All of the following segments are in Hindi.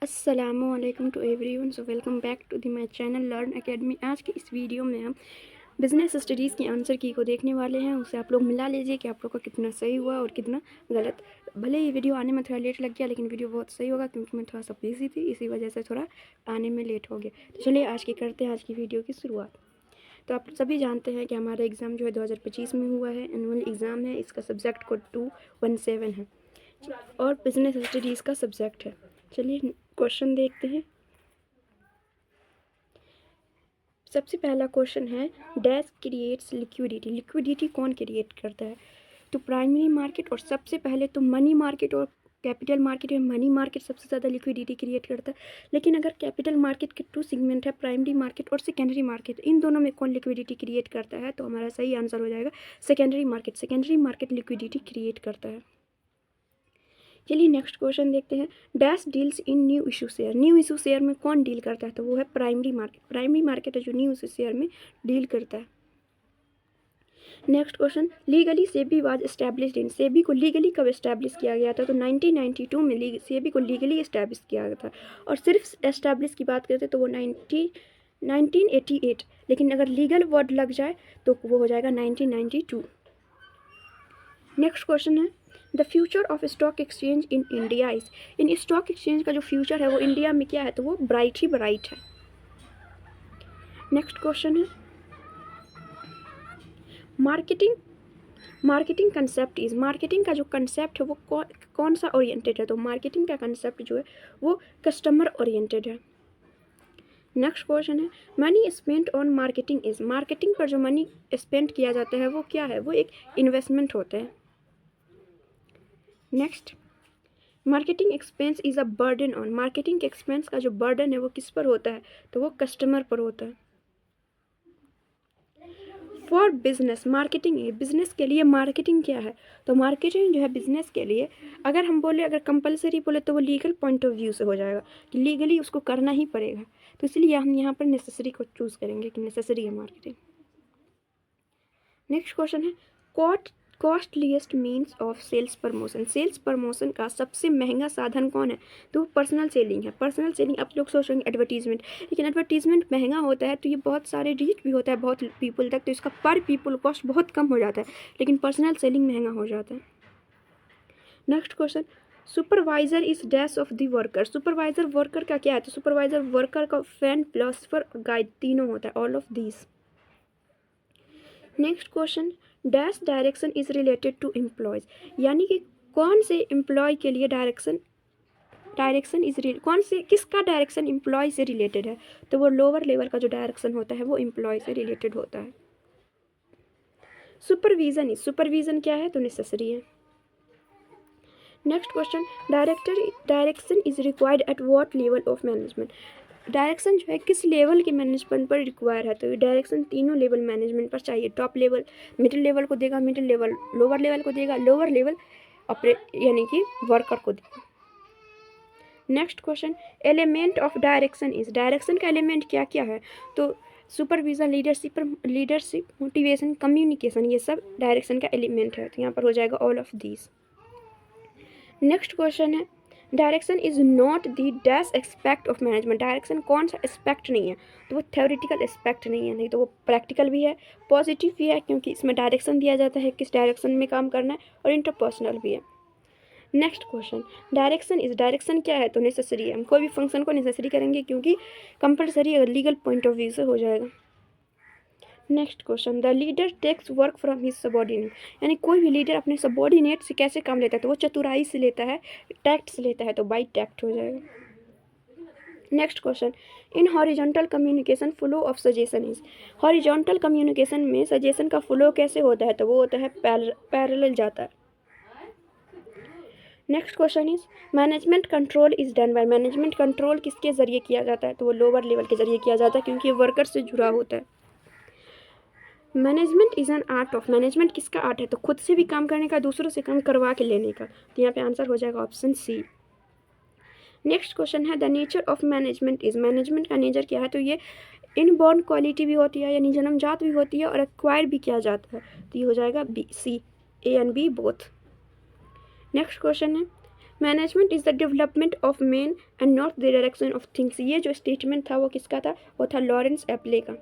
अस्सलामुअलैकुम to everyone. So welcome back to the my channel learn academy. आज की इस वीडियो में हम बिजनेस स्टडीज़ की आंसर की को देखने वाले हैं। उसे आप लोग मिला लीजिए कि आप लोग का कितना सही हुआ और कितना गलत। भले ये वीडियो आने में थोड़ा लेट लग गया, लेकिन वीडियो बहुत सही होगा क्योंकि मैं थोड़ा सा बिजी थी, इसी वजह से थोड़ा आने में लेट हो गया। तो चलिए आज की करते हैं आज की वीडियो की शुरुआत। तो आप सभी जानते हैं कि हमारा एग्ज़ाम जो है 2025 में हुआ है, एनुअल एग्ज़ाम है। इसका सब्जेक्ट कोड 217 है और बिजनेस स्टडीज़ का सब्जेक्ट है। चलिए क्वेश्चन देखते हैं। सबसे पहला क्वेश्चन है, डैश क्रिएट्स लिक्विडिटी। लिक्विडिटी कौन क्रिएट करता है? तो प्राइमरी मार्केट। और सबसे पहले तो मनी मार्केट और कैपिटल मार्केट है। मनी मार्केट सबसे ज़्यादा लिक्विडिटी क्रिएट करता है। लेकिन अगर कैपिटल मार्केट के 2 सेगमेंट है, प्राइमरी मार्केट और सेकेंडरी मार्केट, इन दोनों में कौन लिक्विडिटी क्रिएट करता है? तो हमारा सही आंसर हो जाएगा secondary market. Secondary market liquidity create करता है। चलिए नेक्स्ट क्वेश्चन देखते हैं। Dash deals in new issue share. New issue share में कौन डील करता है? तो वो है प्राइमरी मार्केट। प्राइमरी मार्केट है जो न्यू इशू शेयर में डील करता है। Next question, legally SEBI was established in. SEBI को लीगली कब एस्टैब्लिश किया गया था? तो 1992 में सेबी को लीगली एस्टैब्लिश किया गया था। और सिर्फ एस्टैब्लिश की बात करते तो वो 1988। लेकिन अगर लीगल वर्ड लग जाए तो वो हो जाएगा 1992। नेक्स्ट क्वेश्चन है, the future of stock exchange in India is. In stock exchange का जो फ्यूचर है वो इंडिया में क्या है? तो वो ब्राइट ही ब्राइट है। नेक्स्ट क्वेश्चन है, marketing marketing concept is. Marketing का जो कंसेप्ट है वो कौन सा ओरिएंटेड है? तो मार्केटिंग का कंसेप्ट जो है वो कस्टमर ओरिएंटेड है। नेक्स्ट क्वेश्चन है, money spent on marketing is. Marketing पर जो मनी स्पेंड किया जाता है वो क्या है? वो एक इन्वेस्टमेंट होता है। Next, marketing expense is a burden on. Marketing के एक्सपेंस का जो बर्डन है वो किस पर होता है? तो वो कस्टमर पर होता है। फॉर बिजनेस मार्केटिंग है। बिजनेस के लिए मार्केटिंग क्या है? तो मार्केटिंग जो है बिजनेस के लिए, अगर हम बोले, अगर कंपलसरी बोले तो वो लीगल पॉइंट ऑफ व्यू से हो जाएगा कि लीगली उसको करना ही पड़ेगा। तो इसलिए हम यहाँ पर नेसेसरी को चूज़ करेंगे कि नेसेसरी है मार्केटिंग। नेक्स्ट क्वेश्चन है, costliest means of sales promotion. Sales promotion का सबसे महंगा साधन कौन है? तो पर्सनल सेलिंग है। पर्सनल सेलिंग, आप लोग सोच रहे हैं एडवर्टीजमेंट, लेकिन एडवर्टीजमेंट महंगा होता है तो ये बहुत सारे रीच भी होता है बहुत पीपल तक, तो इसका पर पीपल कॉस्ट बहुत कम हो जाता है, लेकिन पर्सनल सेलिंग महंगा हो जाता है। Next question, supervisor is dash of the worker. Supervisor worker का क्या है? तो सुपरवाइजर वर्कर का फैन, फिलोसफर, गाइड तीनों होता है, all of these. Next question, dash direction is related to employees. यानी कि कौन से एम्प्लॉय के लिए डायरेक्शन इज कौन से, किसका डायरेक्शन एम्प्लॉय से रिलेटेड है? तो वो लोअर लेवल का जो डायरेक्शन होता है वो एम्प्लॉय से रिलेटेड होता है। सुपरविजन इज, सुपरविजन क्या है? तो नेसेसरी है। Next question, direction is required at what level of management. Direction जो है किस लेवल के मैनेजमेंट पर रिक्वायर है? तो डायरेक्शन तीनों लेवल मैनेजमेंट पर चाहिए। टॉप लेवल मिडिल लेवल को देगा, मिडिल लेवल लोअर लेवल को देगा, लोअर लेवल यानी कि वर्कर को देगा। Next question, element of direction is. Direction का एलिमेंट क्या क्या है? तो सुपरविजन, लीडरशिप, मोटिवेशन, कम्युनिकेशन, ये सब डायरेक्शन का एलिमेंट है। तो यहाँ पर हो जाएगा all of these. Next question है, direction is not the dash aspect of management. Direction कौन सा एस्पेक्ट नहीं है? तो वो थ्योरेटिकल एस्पेक्ट नहीं है, नहीं तो वो प्रैक्टिकल भी है, पॉजिटिव भी है, क्योंकि इसमें डायरेक्शन दिया जाता है किस डायरेक्शन में काम करना है, और इंटरपर्सनल भी है। नेक्स्ट क्वेश्चन, डायरेक्शन क्या है? तो नेसेसरी है। हम कोई भी फंक्शन को नेसेसरी करेंगे क्योंकि कंपलसरी अगर लीगल पॉइंट ऑफ व्यू से हो जाएगा। Next question, the leader takes work from his subordinate. यानी कोई भी लीडर अपने सबॉर्डिनेट से कैसे काम लेता है? तो वो चतुराई से लेता है, टैक्ट से लेता है, तो बाई टैक्ट हो जाएगा। Next question, in horizontal communication flow of suggestion is. Horizontal communication में सजेशन का फ्लो कैसे होता है? तो वो होता है पैरेलल जाता है। Next question is, management control is done by. Management control किसके जरिए किया जाता है? तो वो लोअर लेवल के जरिए किया जाता है क्योंकि ये वर्कर से जुड़ा होता है। Management is an art of. Management किसका आर्ट है? तो खुद से भी काम करने का, दूसरों से काम करवा के लेने का। तो यहाँ पे आंसर हो जाएगा ऑप्शन सी। नेक्स्ट क्वेश्चन है, the nature of management is. Management का नेचर क्या है? तो ये इनबॉर्न क्वालिटी भी होती है, यानी जन्मजात भी होती है, और एक्वायर भी किया जाता है। तो ये हो जाएगा B, C, A and B both. Next question है, management is the development of men and not the direction of things. ये जो स्टेटमेंट था वो किसका था? वो था लॉरेंस एप्ले का।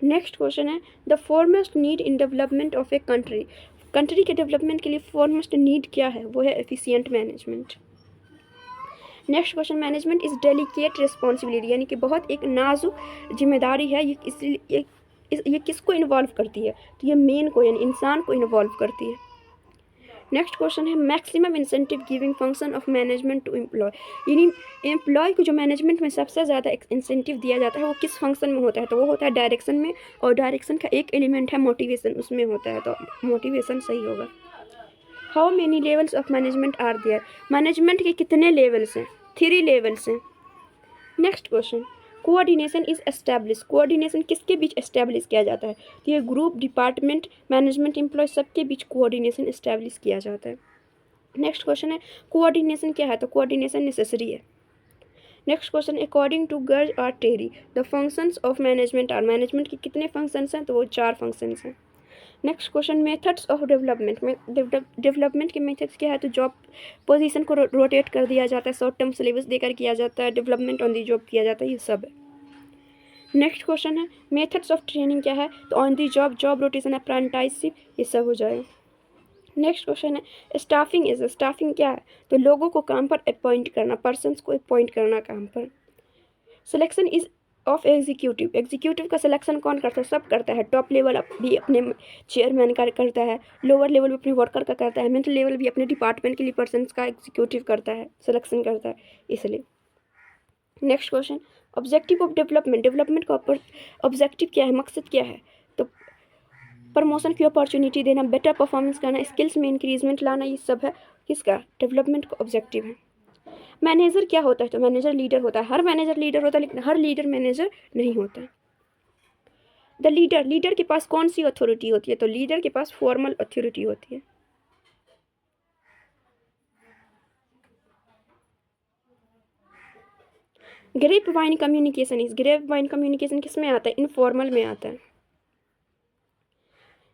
नेक्स्ट क्वेश्चन है the foremost need in development of a country. Country के डेवलपमेंट के लिए फॉरमोस्ट नीड क्या है? वो है efficient management. Next question management is delicate responsibility, यानी कि बहुत एक नाजुक जिम्मेदारी है। ये किसको इन्वॉल्व करती है? तो ये मेन को यानी इंसान को इन्वॉल्व करती है। नेक्स्ट क्वेश्चन है maximum incentive giving function of management to employee, यानी एम्प्लॉय को जो मैनेजमेंट में सबसे ज़्यादा इंसेंटिव दिया जाता है वो किस फंक्शन में होता है? तो वो होता है डायरेक्शन में, और डायरेक्शन का एक एलिमेंट है मोटिवेशन, उसमें होता है, तो मोटिवेशन सही होगा। How many levels of management are there? Management के कितने लेवल्स हैं? 3 लेवल्स हैं। Next question coordination is establish, coordination किसके बीच एस्टैब्लिश किया जाता है? तो ये ग्रुप, डिपार्टमेंट, मैनेजमेंट, एम्प्लॉय सबके बीच कोऑर्डिनेशन एस्टैब्लिश किया जाता है। नेक्स्ट क्वेश्चन है कोऑर्डिनेशन क्या है? तो कोऑर्डिनेशन नेसेसरी है। नेक्स्ट क्वेश्चन अकॉर्डिंग टू गर्ज और Terry the functions of management are, management के कितने फंक्शंस हैं? तो वो 4 फंक्शंस हैं। Next question methods of development में डेवलपमेंट के मेथड्स क्या है? तो जॉब पोजीशन को रोटेट कर दिया जाता है, शॉर्ट टर्म सिलेबस देकर किया जाता है, डेवलपमेंट ऑन दी जॉब किया जाता है, ये सब है। नेक्स्ट क्वेश्चन है मेथड्स ऑफ ट्रेनिंग क्या है? तो on the job, job rotation, apprenticeship, ये सब हो जाएगा। नेक्स्ट क्वेश्चन है स्टाफिंग क्या है? तो लोगों को काम पर अपॉइंट करना, पर्सन्स को अपॉइंट करना काम पर। Selection is of executive, executive का सिलेक्शन कौन करता है? सब करता है। टॉप लेवल भी अपने चेयरमैन का करता है, लोअर लेवल भी अपने वर्कर का करता है, मिडिल लेवल भी अपने डिपार्टमेंट के लिए पर्सन्स का एग्जीक्यूटिव करता है, सिलेक्शन करता है, इसलिए। Next question objective of development, development का ऑब्जेक्टिव क्या है? मकसद क्या है? तो प्रमोशन की अपॉर्चुनिटी देना, बेटर परफॉर्मेंस करना, स्किल्स में इंक्रीजमेंट लाना, ये सब है किसका? डेवलपमेंट का ऑब्जेक्टिव है। मैनेजर क्या होता है? तो मैनेजर लीडर होता है। हर मैनेजर लीडर होता है, लेकिन हर लीडर मैनेजर नहीं होता है। द लीडर, लीडर के पास कौन सी अथॉरिटी होती है? तो लीडर के पास फॉर्मल अथॉरिटी होती है। Grapevine communication is, grapevine communication किस में आता है? इनफॉर्मल में आता है।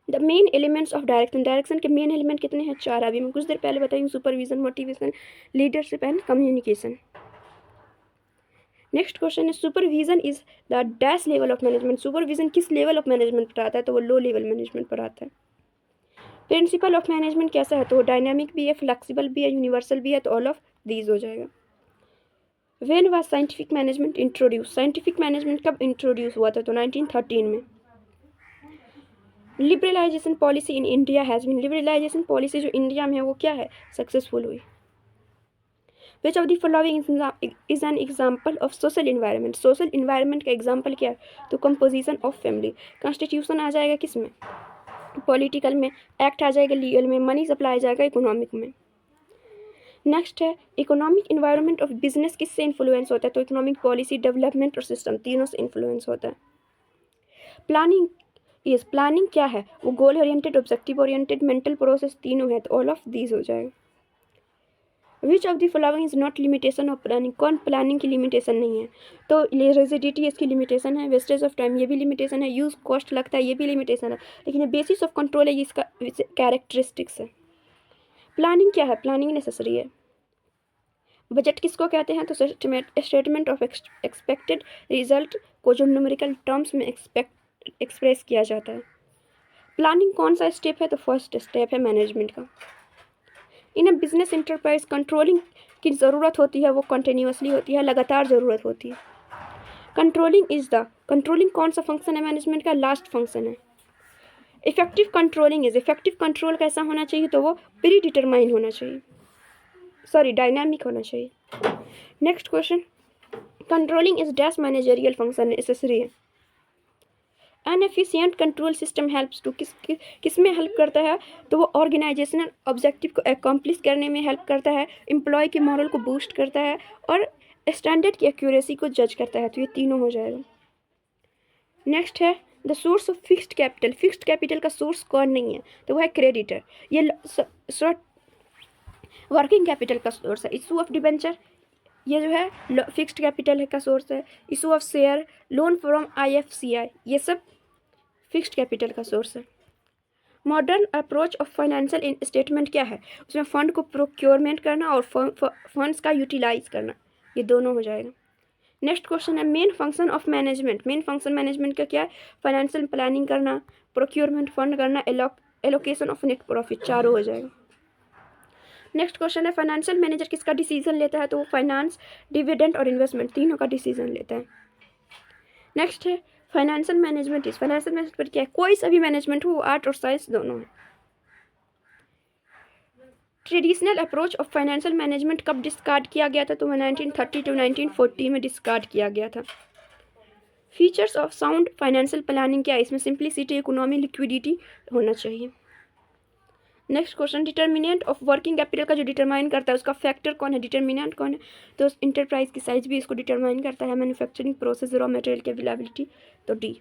The main elements of direction, direction के मेन एलिमेंट कितने हैं? 4। अभी मैं कुछ देर पहले बताई, supervision, motivation, leadership and communication. Next question है supervision is the dash level of management, supervision किस लेवल ऑफ मैनेजमेंट पर आता है? तो वो लो लेवल मैनेजमेंट पर आता है। प्रिंसिपल ऑफ मैनेजमेंट कैसा है? तो वो डायनामिक भी है, फ्लेक्सिबल भी है, यूनिवर्सल भी है, तो ऑल ऑफ दीज हो जाएगा। When was scientific management introduce, scientific management कब इंट्रोड्यूस हुआ था? तो 1913 में। Liberalisation policy in India has been, liberalisation policy जो इंडिया में है वो क्या है? सक्सेसफुल हुई। Which of the following is an example of social environment, social environment का एग्जाम्पल क्या है? तो कंपोजिशन ऑफ फैमिली। कॉन्स्टिट्यूशन आ जाएगा किस में? पॉलिटिकल में। एक्ट आ जाएगा लीगल में। मनी सप्लाई आ जाएगा इकोनॉमिक में। नेक्स्ट है इकोनॉमिक इन्वायरमेंट ऑफ बिजनेस किससे इन्फ्लुएंस होता है? तो इकोनॉमिक पॉलिसी, डेवलपमेंट और सिस्टम, तीनों से इन्फ्लुएंस होता है। प्लानिंग इज, प्लानिंग क्या है? वो goal oriented, objective oriented, mental process, तीनों है, तो ऑल ऑफ दीज हो जाएगा। विच of the following is not limitation of planning, कौन प्लानिंग की लिमिटेशन नहीं है? तो रिजिडिटी इसकी लिमिटेशन है, वेस्टेज ऑफ टाइम ये भी लिमिटेशन है, यूज कॉस्ट लगता है ये भी लिमिटेशन है, लेकिन ये बेसिस ऑफ कंट्रोल है, ये इसका कैरेक्टरिस्टिक्स है। प्लानिंग क्या है? प्लानिंग नेसेसरी है। बजट किसको कहते हैं? तो स्टेटमेंट ऑफ एक्सपेक्टेड रिजल्ट को जो न्यूमेरिकल टर्म्स में एक्सप्रेस किया जाता है। प्लानिंग कौन सा स्टेप है? तो फर्स्ट स्टेप है मैनेजमेंट का। इन अ बिजनेस इंटरप्राइज कंट्रोलिंग की ज़रूरत होती है, वो कंटिन्यूसली होती है, लगातार ज़रूरत होती है। कंट्रोलिंग कौन सा फंक्शन है मैनेजमेंट का? लास्ट फंक्शन है। Effective controlling is, effective control कैसा होना चाहिए? तो वो प्री डिटरमाइन होना चाहिए, डायनामिक होना चाहिए। Next question controlling is dash managerial function necessary है। An efficient control system helps to, किस में हेल्प करता है? तो वो ऑर्गेनाइजेशनल ऑब्जेक्टिव को अकम्प्लिश करने में हेल्प करता है, एम्प्लॉय के मॉरल को बूस्ट करता है, और स्टैंडर्ड की एक्यूरेसी को जज करता है, तो ये तीनों हो जाएगा। नेक्स्ट है the source of fixed capital, fixed capital का सोर्स कौन नहीं है? तो वो है क्रेडिटर। ये वर्किंग कैपिटल का सोर्स है। इशू ऑफ डिबेंचर ये जो है फिक्स्ड कैपिटल का सोर्स है। Issue of share, loan from IFCI, ये सब फिक्स्ड कैपिटल का सोर्स है। Modern approach of financial statement क्या है? उसमें फंड को प्रोक्योरमेंट करना और फंड्स का यूटिलाइज करना, ये दोनों हो जाएगा। नेक्स्ट क्वेश्चन है main function of management. Main function management का क्या है? फाइनेंशियल प्लानिंग करना, प्रोक्योरमेंट फंड करना, एलोकेशन ऑफ नेट प्रॉफिट, चारों हो जाएगा। नेक्स्ट क्वेश्चन है फाइनेंशियल मैनेजर किसका डिसीजन लेता है? तो वो फाइनेंस, डिविडेंड और इन्वेस्टमेंट तीनों का डिसीजन लेता है। नेक्स्ट है फाइनेंशियल मैनेजमेंट फाइनेंशियल मैनेजमेंट क्या है? कोई सा भी मैनेजमेंट हो, आर्ट और साइंस दोनों है। Traditional approach of financial management कब डिस्कार्ड किया गया था? तो 1930 टू 1940 में डिस्कार्ड किया गया था। Features of sound financial planning क्या है? इसमें सिंप्लिसिटी, इकोनॉमी, लिक्विडिटी होना चाहिए। Next question determinant of working capital का जो डिटरमाइन करता है उसका फैक्टर कौन है? डिटर्मिनेंट कौन है? तो इंटरप्राइज की साइज भी इसको डिटरमाइन करता है। मैन्युफैक्चरिंग प्रोसेस, रॉ मटेरियल की अवेलेबिलिटी, तो D.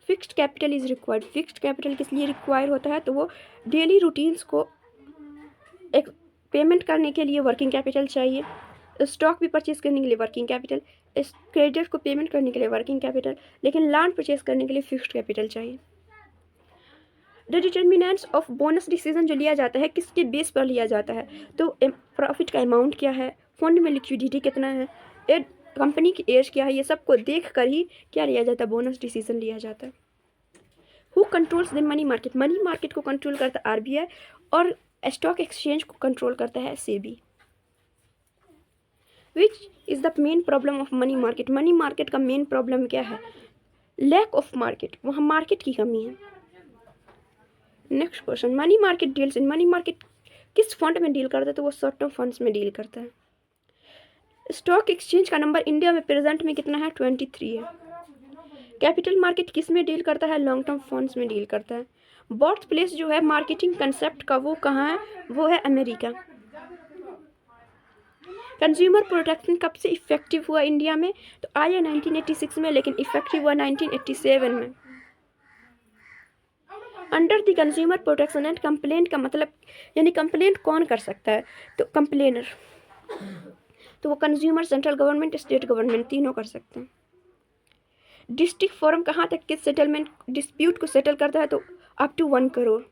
Fixed capital is required. Fixed capital किस लिए रिक्वायर होता है? तो वो डेली रूटीन्स को एक पेमेंट करने के लिए वर्किंग कैपिटल चाहिए, स्टॉक भी परचेज करने के लिए वर्किंग कैपिटल, क्रेडिटर को पेमेंट करने के लिए वर्किंग कैपिटल, लेकिन लैंड परचेज करने के लिए फिक्स्ड कैपिटल चाहिए। The determinants of bonus decision जो लिया जाता है किसके बेस पर लिया जाता है? तो प्रॉफिट का अमाउंट क्या है, फंड में लिक्विडिटी कितना है, कंपनी की एज क्या है, ये सब को देख कर ही क्या लिया जाता है? बोनस डिसीजन लिया जाता है। Who controls the money market? Money market को कंट्रोल करता है आरबीआई और स्टॉक एक्सचेंज को कंट्रोल करता है SEBI. Which is the main problem of money market? Money market का मेन प्रॉब्लम क्या है? लैक ऑफ मार्केट, वहाँ मार्केट की कमी है। Next question money market deals in. Money market किस फंड में डील करता है? तो वो शॉर्ट टर्म फंड्स में डील करता है। स्टॉक एक्सचेंज का नंबर इंडिया में प्रेजेंट में कितना है? 23 है। कैपिटल मार्केट किस में डील करता है? लॉन्ग टर्म फंड्स में डील करता है। बर्थ प्लेस जो है मार्केटिंग कंसेप्ट का वो कहाँ है? वो है अमेरिका। कंज्यूमर प्रोटेक्शन कब से इफेक्टिव हुआ इंडिया में? तो आया 1986 में, लेकिन इफेक्टिव हुआ 1987 में। Under the consumer protection and complaint का मतलब यानी कंप्लेंट कौन कर सकता है? तो कंप्लेनर, तो वो consumer, central government, state government तीनों कर सकते हैं। डिस्ट्रिक्ट फोरम कहाँ तक के सेटलमेंट डिस्प्यूट को सेटल करता है? तो up to 1 crore.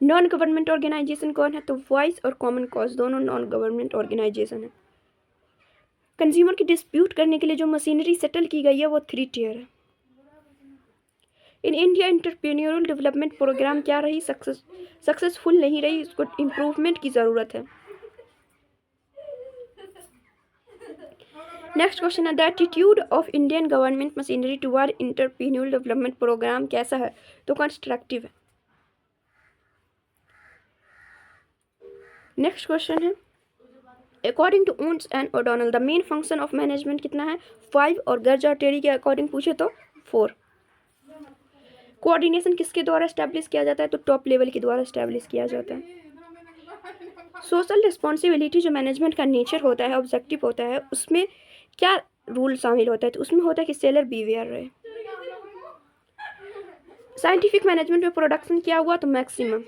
Non government organisation कौन है? तो वॉइस और कॉमन कॉज दोनों नॉन गवर्नमेंट ऑर्गेनाइजेशन है। कंज्यूमर की डिस्प्यूट करने के लिए जो मशीनरी सेटल की गई है वो 3 टियर है। In India entrepreneurial development programme क्या रही? सक्सेसफुल नहीं रही, उसको इम्प्रूवमेंट की ज़रूरत है। नेक्स्ट क्वेश्चन है the attitude of Indian government machinery toward entrepreneurial development programme कैसा है? तो कंस्ट्रक्टिव है। नेक्स्ट क्वेश्चन है according to Koontz and O'Donnell the main function of management कितना है? 5 और गर्ज और टेरी के अकॉर्डिंग पूछे तो 4। कोऑर्डिनेशन किसके द्वारा एस्टैब्लिश किया जाता है? तो टॉप लेवल के द्वारा एस्टैब्लिश किया जाता है। सोशल रिस्पॉन्सिबिलिटी जो मैनेजमेंट का नेचर होता है, ऑब्जेक्टिव होता है, उसमें क्या रूल शामिल होता है? तो उसमें होता है कि सेलर बीवेयर रहे। साइंटिफिक मैनेजमेंट में प्रोडक्शन क्या हुआ? तो maximum.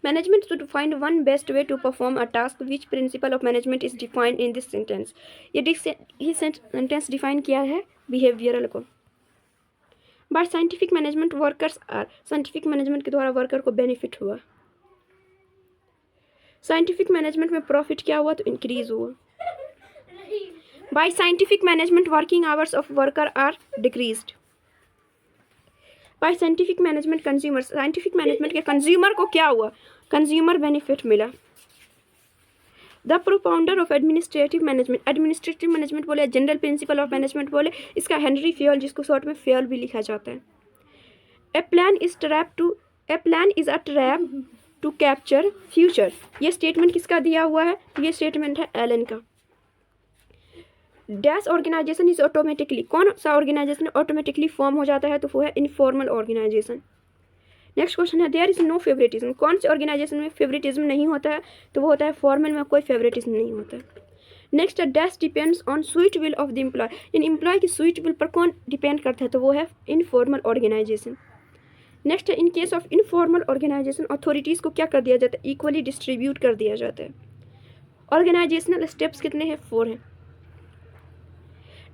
Management should find one best way to perform a task. Which principle of management is defined in this sentence? ये सेंटेंस डिफाइन किया है बिहेवियरल को। By scientific management workers are, scientific management के द्वारा वर्कर को बेनिफिट हुआ। साइंटिफिक मैनेजमेंट में प्रॉफिट क्या हुआ? तो इंक्रीज हुआ। By scientific management working hours of worker are decreased. By scientific management consumer, scientific management के कंज्यूमर को क्या हुआ? कंज्यूमर बेनिफिट मिला। The propounder of administrative management, administrative management बोले, जनरल प्रिंसिपल ऑफ मैनेजमेंट बोले, इसका हेनरी फेयल, जिसको शॉर्ट में फेयल भी लिखा जाता है। A plan is a trap to capture future, ये स्टेटमेंट किसका दिया हुआ है? ये स्टेटमेंट है एलन का। डैश ऑर्गेनाइजेशन इज ऑटोमेटिकली, कौन सा ऑर्गेनाइजेशन ऑटोमेटिकली फॉर्म हो जाता है? तो वो है इनफॉर्मल ऑर्गेनाइजेशन। नेक्स्ट क्वेश्चन है देयर इज नो फेवरेटिज्म, कौन से ऑर्गेनाइजेशन में फेवरेटिज्म नहीं होता है? तो वो होता है फॉर्मल में कोई फेवरेटिज्म नहीं होता है। नेक्स्ट है dash depends on sweet will of the employee, in employee की स्वीट विल पर कौन डिपेंड करता है? तो वो है इनफॉर्मल ऑर्गेनाइजेशन। नेक्स्ट है in case of informal organisation authorities को क्या कर दिया जाता है? इक्वली डिस्ट्रीब्यूट कर दिया जाता है। ऑर्गेनाइजेशनल स्टेप्स कितने हैं? 4 हैं।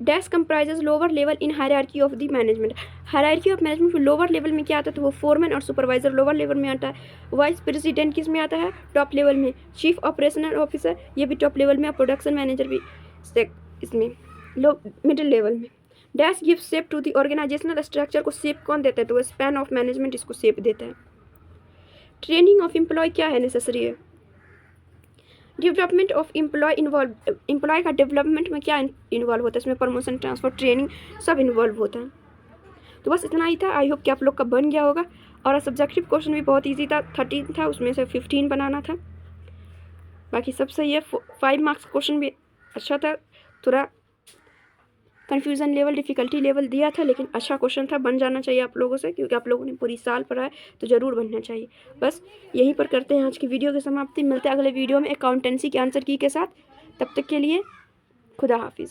Dash comprises lower level in hierarchy of the management. Hierarchy of management में लोअर लेवल में क्या आता है, तो वो फोरमैन और सुपरवाइजर लोअर लेवल में आता है। वाइस प्रेसिडेंट किस में आता है, टॉप लेवल में। चीफ ऑपरेशनल ऑफिसर ये भी टॉप लेवल में, और प्रोडक्शन मैनेजर भी इसमें लो मिडिल लेवल में। Dash give shape to the organisational structure को शेप कौन देता है, तो वो स्पैन ऑफ मैनेजमेंट इसको शेप देता है। ट्रेनिंग ऑफ एम्प्लॉय क्या है, नेसेसरी है। डेवलपमेंट ऑफ एम्प्लॉय का डेवलपमेंट में क्या इन्वॉल्व होता है, इसमें प्रमोशन, ट्रांसफर, ट्रेनिंग सब इन्वॉल्व होता है। तो बस इतना ही था। आई होप कि आप लोग का बन गया होगा। और सब्जेक्टिव क्वेश्चन भी बहुत ईजी था, 13 था, उसमें से 15 बनाना था। बाकी सब सही है। 5 मार्क्स क्वेश्चन भी अच्छा था, थोड़ा कन्फ्यूज़न लेवल, डिफ़िकल्टी लेवल दिया था, लेकिन अच्छा क्वेश्चन था। बन जाना चाहिए आप लोगों से, क्योंकि आप लोगों ने पूरी साल पढ़ा है, तो ज़रूर बनना चाहिए। बस यहीं पर करते हैं आज की वीडियो की समाप्ति। मिलते हैं अगले वीडियो में अकाउंटेंसी के आंसर की के साथ। तब तक के लिए खुदा हाफिज़।